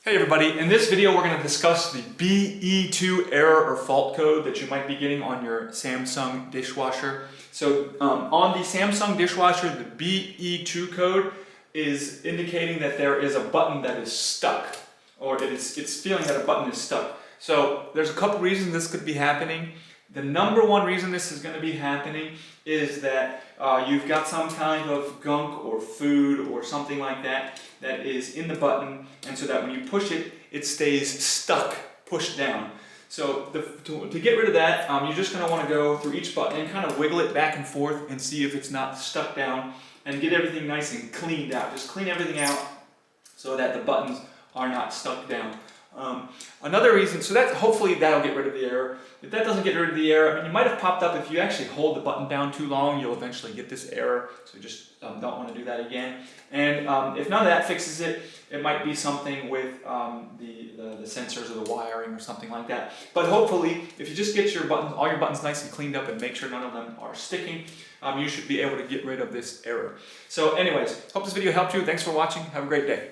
Hey everybody, in this video we're going to discuss the bE2 error or fault code that you might be getting on your Samsung dishwasher. So on the Samsung dishwasher, the bE2 code is indicating that there is a button that is stuck, or it's feeling that a button is stuck. So there's a couple reasons this could be happening. The number one reason this is going to be happening is that you've got some kind of gunk or food or something like that that is in the button, and so that when you push it, it stays stuck, pushed down. So to get rid of that, you're just going to want to go through each button and kind of wiggle it back and forth and see if it's not stuck down, and get everything nice and cleaned out. Just clean everything out so that the buttons are not stuck down. Another reason, so that hopefully that'll get rid of the error. If that doesn't get rid of the error, I mean, you might have popped up if you actually hold the button down too long, you'll eventually get this error. So just don't want to do that again. And if none of that fixes it, it might be something with the sensors or the wiring or something like that. But hopefully, if you just get your buttons, all your buttons nice and cleaned up and make sure none of them are sticking, you should be able to get rid of this error. So anyways, hope this video helped you. Thanks for watching. Have a great day.